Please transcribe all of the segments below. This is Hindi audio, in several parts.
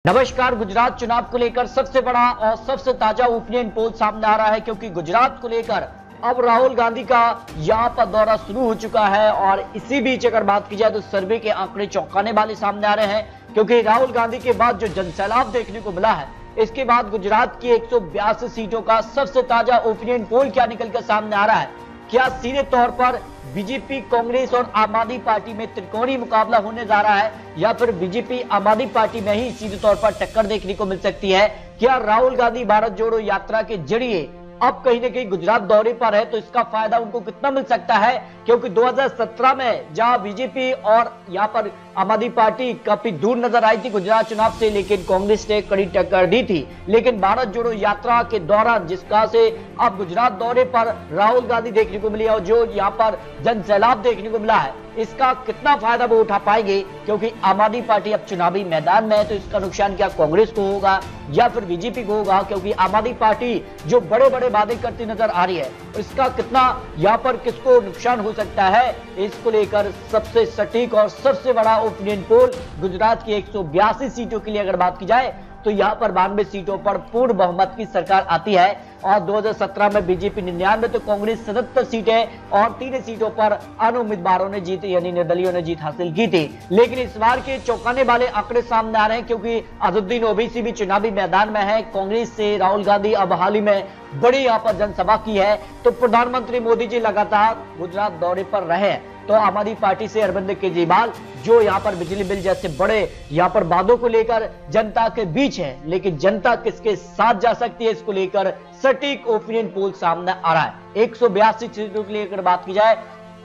नमस्कार। गुजरात चुनाव को लेकर सबसे बड़ा और सबसे ताजा ओपिनियन पोल सामने आ रहा है, क्योंकि गुजरात को लेकर अब राहुल गांधी का यहां पर दौरा शुरू हो चुका है। और इसी बीच अगर बात की जाए तो सर्वे के आंकड़े चौंकाने वाले सामने आ रहे हैं, क्योंकि राहुल गांधी के बाद जो जनसैलाब देखने को मिला है, इसके बाद गुजरात की 182 सीटों का सबसे ताजा ओपिनियन पोल क्या निकलकर सामने आ रहा है। क्या सीधे तौर पर बीजेपी, कांग्रेस और आम आदमी पार्टी में त्रिकोणीय मुकाबला होने जा रहा है, या फिर बीजेपी आम आदमी पार्टी में ही सीधे तौर पर टक्कर देखने को मिल सकती है। क्या राहुल गांधी भारत जोड़ो यात्रा के जरिए अब कहीं ना कहीं गुजरात दौरे पर है, तो इसका फायदा उनको कितना मिल सकता है, क्योंकि 2017 में जहां बीजेपी और यहां पर आम आदमी पार्टी काफी दूर नजर आई थी गुजरात चुनाव से, लेकिन कांग्रेस ने कड़ी टक्कर दी थी। लेकिन भारत जोड़ो यात्रा के दौरान जिसका से अब गुजरात दौरे पर राहुल गांधी देखने को मिली और जो यहाँ पर जन सैलाब देखने को मिला है, इसका कितना फायदा वो उठा पाएंगे, क्योंकि आम आदमी पार्टी अब चुनावी मैदान में है। तो इसका नुकसान क्या कांग्रेस को होगा या फिर बीजेपी को होगा, क्योंकि आम आदमी पार्टी जो बड़े बड़े वादे करती नजर आ रही है, इसका कितना यहाँ पर किसको नुकसान हो सकता है, इसको लेकर सबसे सटीक और सबसे बड़ा ओपिनियन पोल गुजरात की 182 सीटों के लिए अगर बात की जाए तो यहाँ पर 92 सीटों पर पूर्ण बहुमत की सरकार आती है। और 2017 में बीजेपी 99 तो कांग्रेस 77 सीटें और 3 सीटों पर अन्य उम्मीदवारों ने जीत यानी निर्दलीयों ने जीत हासिल की थी। लेकिन इस बार के चौंकाने वाले आंकड़े सामने आ रहे हैं, क्योंकि अजहरुद्दीन ओवैसी भी चुनावी मैदान में है। कांग्रेस से राहुल गांधी अब हाल ही में बड़ी यहाँ पर जनसभा की है, तो प्रधानमंत्री मोदी जी लगातार गुजरात दौरे पर रहे। तो आम आदमी पार्टी से अरविंद केजरीवाल जो यहाँ पर बिजली बिल जैसे बड़े यहाँ पर वादों को लेकर जनता के बीच है, लेकिन जनता किसके साथ जा सकती है, इसको लेकर सटीक ओपिनियन पोल सामने आ रहा है। 182 सीटों के लिए अगर बात की जाए,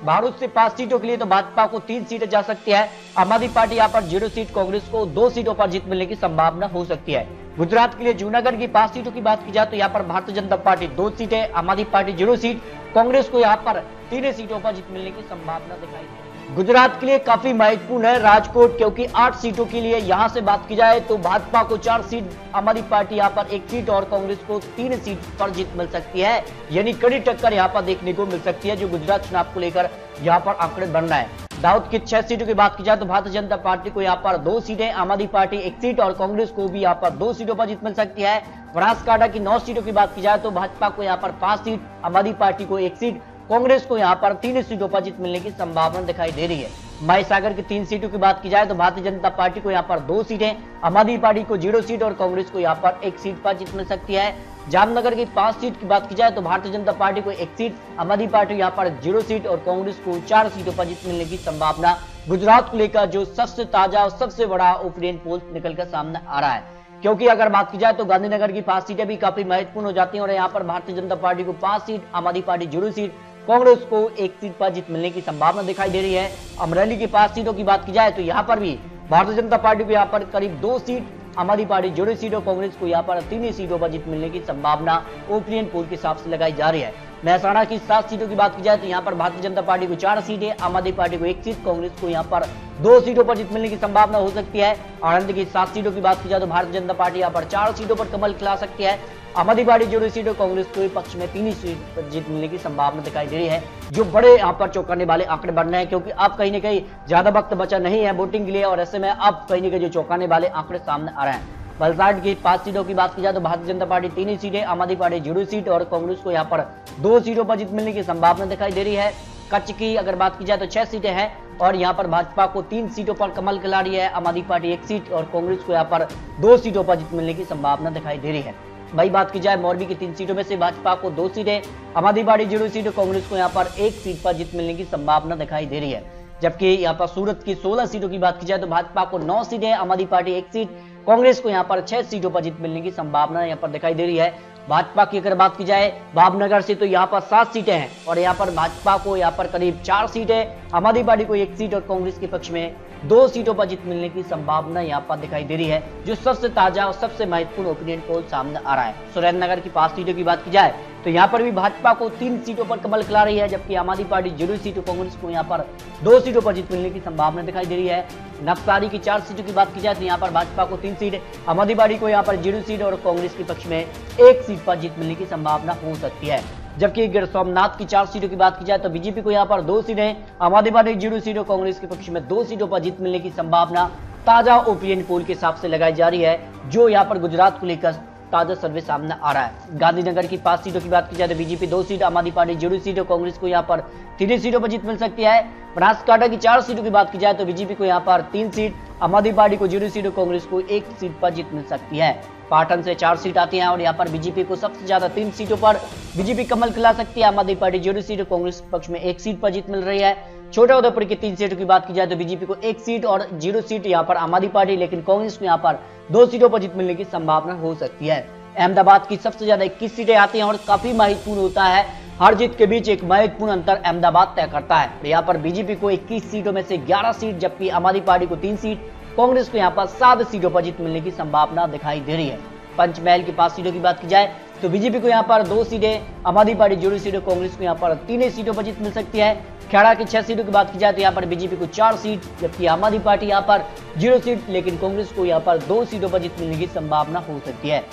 भारत से 5 सीटों के लिए तो भाजपा को 3 सीटें जा सकती है। आम आदमी पार्टी यहाँ पर 0 सीट, कांग्रेस को 2 सीटों पर जीत मिलने की संभावना हो सकती है। गुजरात के लिए जूनागढ़ की 5 सीटों की बात की जाए तो यहाँ पर भारतीय जनता पार्टी 2 सीटें, आम आदमी पार्टी 0 सीट, कांग्रेस को यहाँ पर 3 सीटों पर जीत मिलने की संभावना दिखाई दे रही है। गुजरात के लिए काफी महत्वपूर्ण है राजकोट, क्योंकि 8 सीटों के लिए यहाँ से बात की जाए तो भाजपा को 4 सीट, आम आदमी पार्टी यहाँ पर 1 सीट और कांग्रेस को 3 सीट पर जीत मिल सकती है। यानी कड़ी टक्कर यहाँ पर देखने को मिल सकती है, जो गुजरात चुनाव को लेकर यहाँ पर आंकड़े बन रहा है। दाऊद की 6 सीटों की बात की जाए तो भारतीय जनता पार्टी को यहाँ पर 2 सीटें, आम आदमी पार्टी 1 सीट और कांग्रेस को भी यहाँ पर 2 सीटों पर जीत मिल सकती है। बनासकांठा की 9 सीटों की बात की जाए तो भाजपा को यहाँ पर 5 सीट, आम आदमी पार्टी को 1 सीट, कांग्रेस को यहाँ पर 3 सीटों पर जीत मिलने की संभावना दिखाई दे रही है। महासागर की 3 सीटों की बात की जाए तो भारतीय जनता पार्टी को यहाँ पर 2 सीटें, आम आदमी पार्टी को 0 सीट और कांग्रेस को यहाँ पर 1 सीट पर जीत मिल सकती है। जामनगर की 5 सीट की बात की जाए तो भारतीय जनता पार्टी को 1 सीट, आम आदमी पार्टी यहाँ पर 0 सीट और कांग्रेस को 4 सीटों पर जीत मिलने की संभावना गुजरात को लेकर जो सबसे ताजा और सबसे बड़ा ओपिनियन पोल निकलकर सामने आ रहा है। क्योंकि अगर बात की जाए तो गांधीनगर की 5 सीटें भी काफी महत्वपूर्ण हो जाती हैं और यहाँ पर भारतीय जनता पार्टी को 5 सीट, आम आदमी पार्टी 0 सीट, कांग्रेस को 1 सीट पर जीत मिलने की संभावना दिखाई दे रही है। अमरेली की 5 सीटों की बात की जाए तो यहाँ पर भी भारतीय जनता पार्टी को यहाँ पर करीब 2 सीट, आम आदमी पार्टी 0 सीट और कांग्रेस को यहाँ पर 3 सीटों पर जीत मिलने की संभावना ओपिनियन पोल के हिसाब से लगाई जा रही है। महसाणा की 7 सीटों की बात की जाए तो यहाँ पर भारतीय जनता पार्टी को 4 सीटें, आम आदमी पार्टी को 1 सीट, कांग्रेस को यहाँ पर 2 सीटों पर जीत मिलने की संभावना हो सकती है। आणंद की 7 सीटों की बात की जाए तो भारतीय जनता पार्टी यहाँ पर 4 सीटों पर कमल खिला सकती है, आम आदमी पार्टी 0 सीट और कांग्रेस को पक्ष में 3 सीट पर जीत मिलने की संभावना दिखाई दे रही है, जो बड़े यहाँ पर चौंकाने वाले आंकड़े बन रहे हैं। क्योंकि अब कहीं ना कहीं ज्यादा वक्त बचा नहीं है वोटिंग के लिए, और ऐसे में अब कहीं ना कहीं जो चौंकाने वाले आंकड़े सामने आ रहे हैं। वलसाड की 5 सीटों की बात की जाए तो भारतीय जनता पार्टी 3 सीटें, आम आदमी पार्टी 0 सीट और कांग्रेस को यहाँ पर 2 सीटों पर जीत मिलने की संभावना दिखाई दे रही है। कच्छ की अगर बात की जाए तो 6 सीटें हैं और यहाँ पर भाजपा को 3 सीटों पर कमल खिला रही है, आम आदमी पार्टी 1 सीट और कांग्रेस को यहाँ पर 2 सीटों पर जीत मिलने की संभावना दिखाई दे रही है। वही बात की जाए मोरबी की 3 सीटों में से भाजपा को 2 सीटें, आम आदमी पार्टी 0 सीट और कांग्रेस को यहाँ पर 1 सीट पर जीत मिलने की संभावना दिखाई दे रही है। जबकि यहाँ पर सूरत की 16 सीटों की बात की जाए तो भाजपा को 9 सीटें, आम आदमी पार्टी 1 सीट, कांग्रेस को यहाँ पर 6 सीटों पर जीत मिलने की संभावना यहाँ पर दिखाई दे रही है। भाजपा की अगर बात की जाए भावनगर से तो यहाँ पर 7 सीटें हैं और यहाँ पर भाजपा को यहाँ पर करीब 4 सीटें, आम आदमी पार्टी को 1 सीट और कांग्रेस के पक्ष में 2 सीटों पर जीत मिलने की संभावना यहाँ पर दिखाई दे रही है, जो सबसे ताजा और सबसे महत्वपूर्ण ओपिनियन पोल सामने आ रहा है। सुरेंद्रनगर की 5 सीटों की बात की जाए तो यहाँ पर भी भाजपा को 3 सीटों पर कमल खिला रही है, जबकि आम आदमी पार्टी 0 सीट और कांग्रेस को यहाँ पर 2 सीटों पर जीत मिलने की संभावना दिखाई दे रही है। नवसारी की 4 सीटों की बात की जाए तो यहाँ पर भाजपा को 3 सीट, आम आदमी पार्टी को यहाँ पर 0 सीट और कांग्रेस के पक्ष में 1 सीट पर जीत मिलने की संभावना हो सकती है। जबकि गिर सोमनाथ की 4 सीटों की बात की जाए तो बीजेपी को यहाँ पर 2 सीटें, आम आदमी पार्टी 0 सीट और कांग्रेस के पक्ष में 2 सीटों पर जीत मिलने की संभावना ताजा ओपिनियन पोल के हिसाब से लगाई जा रही है, जो यहाँ पर गुजरात को लेकर ताजा सर्वे सामने आ रहा है। गांधीनगर की 5 सीटों की बात की जाए तो बीजेपी 2 सीट, आम आदमी पार्टी 0 सीट और कांग्रेस को यहाँ पर 3 सीटों पर जीत मिल सकती है। बनासकांठा की 4 सीटों की बात की जाए तो बीजेपी को यहाँ पर 3 सीट, आम आदमी पार्टी को 0 सीट और कांग्रेस को 1 सीट पर जीत मिल सकती है। पाटन से 4 सीट आती हैं और यहाँ पर बीजेपी को सबसे ज्यादा 3 सीटों पर बीजेपी कमल खिला सकती है। आम आदमी पार्टी 0 सीट और कांग्रेस पक्ष में 1 सीट पर जीत मिल रही है। छोटा उदयपुर की 3 सीटों की बात की जाए तो बीजेपी को 1 सीट और 0 सीट यहाँ पर आम आदमी पार्टी, लेकिन कांग्रेस को यहाँ पर 2 सीटों पर जीत मिलने की संभावना हो सकती है। अहमदाबाद की सबसे ज्यादा 21 सीटें आती हैं और काफी महत्वपूर्ण होता है, हर जीत के बीच एक महत्वपूर्ण अंतर अहमदाबाद तय करता है। यहाँ पर बीजेपी को 21 सीटों में से 11 सीट, जबकि आम आदमी पार्टी को 3 सीट, कांग्रेस को यहाँ पर 7 सीटों पर जीत मिलने की संभावना दिखाई दे रही है। पंचमहल की 5 सीटों की बात की जाए तो बीजेपी को यहाँ पर 2 सीटें, आम आदमी पार्टी 0 सीटें, कांग्रेस को यहाँ पर 3 सीटों पर जीत मिल सकती है। खेड़ा की 6 सीटों की बात की जाए तो यहाँ पर बीजेपी को 4 सीट, जबकि आम आदमी पार्टी यहाँ पर 0 सीट, लेकिन कांग्रेस को यहाँ पर 2 सीटों पर जीत मिलने की संभावना हो सकती है।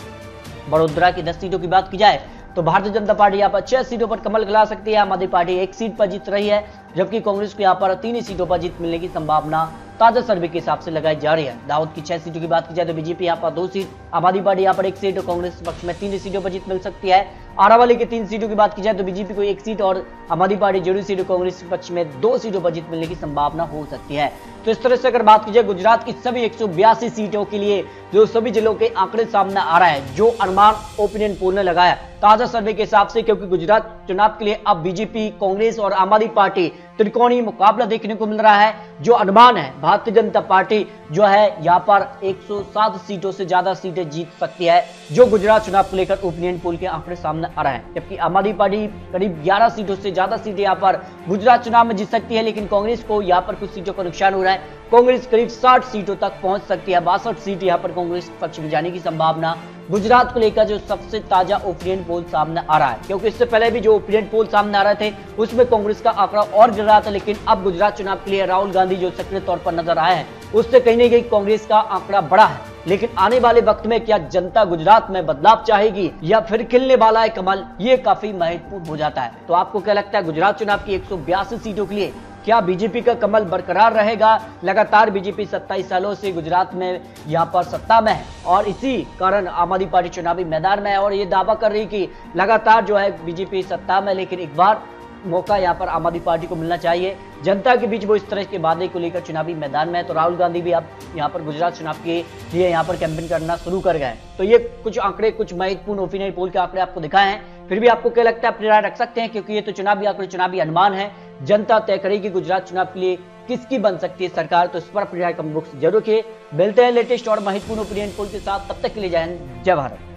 बड़ोदरा की 10 सीटों की बात की जाए तो भारतीय जनता पार्टी यहाँ पर 6 सीटों पर कमल खिला सकती है। आम आदमी पार्टी 1 सीट पर जीत रही है, जबकि कांग्रेस को यहाँ पर 3 सीटों पर जीत मिलने की संभावना ताजा सर्वे के हिसाब से लगाई जा रही है। दाऊद की 6 सीटों की बात की जाए तो बीजेपी यहाँ पर 2 सीट, आम आदमी पार्टी यहाँ पर 1 सीट और कांग्रेस पक्ष में 3 सीटों पर जीत मिल सकती है। आरावली की 3 सीटों की बात की जाए तो बीजेपी को 1 सीट और आम आदमी पार्टी 0 सीट और कांग्रेस पक्ष में 2 सीटों पर जीत मिलने की संभावना हो सकती है। तो इस तरह से अगर बात की जाए गुजरात की सभी 182 सीटों के लिए जो सभी जिलों के आंकड़े सामने आ रहा है, जो अनुमान ओपिनियन पोल ने लगाया ताजा सर्वे के हिसाब से, क्योंकि गुजरात चुनाव के लिए अब बीजेपी, कांग्रेस और आम आदमी पार्टी त्रिकोणीय मुकाबला देखने को मिल रहा है। जो अनुमान है, भारतीय जनता पार्टी जो है यहाँ पर 107 सीटों से ज्यादा सीटें जीत सकती है, जो गुजरात चुनाव को लेकर ओपिनियन पोल के आंकड़े सामने आ रहे हैं। जबकि आम आदमी पार्टी करीब 11 सीटों से ज्यादा सीटें यहाँ पर गुजरात चुनाव में जीत सकती है, लेकिन कांग्रेस को यहाँ पर कुछ सीटों का नुकसान हो रहा है। कांग्रेस करीब 60 सीटों तक पहुंच सकती है, 62 सीट यहाँ पर कांग्रेस पक्ष में जाने की संभावना गुजरात को लेकर जो सबसे ताजा ओपिनियन पोल सामने आ रहा है। क्योंकि इससे पहले भी जो ओपिनियन पोल सामने आ रहे थे उसमें कांग्रेस का आंकड़ा और गिर रहा था, लेकिन अब गुजरात चुनाव के लिए राहुल गांधी जो सक्रिय तौर पर नजर आए हैं, उससे कहीं ना कहीं कांग्रेस का आंकड़ा बढ़ा है। लेकिन आने वाले वक्त में क्या जनता गुजरात में बदलाव चाहेगी या फिर खिलने वाला है कमल, ये काफी महत्वपूर्ण हो जाता है। तो आपको क्या लगता है, गुजरात चुनाव की 182 सीटों के लिए क्या बीजेपी का कमल बरकरार रहेगा? लगातार बीजेपी 27 सालों से गुजरात में यहाँ पर सत्ता में है और इसी कारण आम आदमी पार्टी चुनावी मैदान में है और ये दावा कर रही कि लगातार जो है बीजेपी सत्ता में, लेकिन एक बार मौका यहाँ पर आम आदमी पार्टी को मिलना चाहिए। जनता के बीच वो इस तरह के वादे को लेकर चुनावी मैदान में है। तो राहुल गांधी भी अब यहाँ पर गुजरात चुनाव के लिए यहाँ पर कैंपेन करना शुरू कर गए। तो ये कुछ आंकड़े, कुछ महत्वपूर्ण ओपिनियन पोल के आंकड़े आपको दिखाए हैं। फिर भी आपको क्या लगता है, अपनी राय रख सकते हैं, क्योंकि ये तो चुनावी आंकड़े, चुनावी अनुमान है। जनता तय करेगी गुजरात चुनाव के लिए किसकी बन सकती है सरकार। तो इस पर अपनी राय कमेंट बॉक्स जरूर रखिए। मिलते हैं लेटेस्ट और महत्वपूर्ण ओपिनियन पोल के साथ, तब तक के लिए जय हिंद, जय भारत।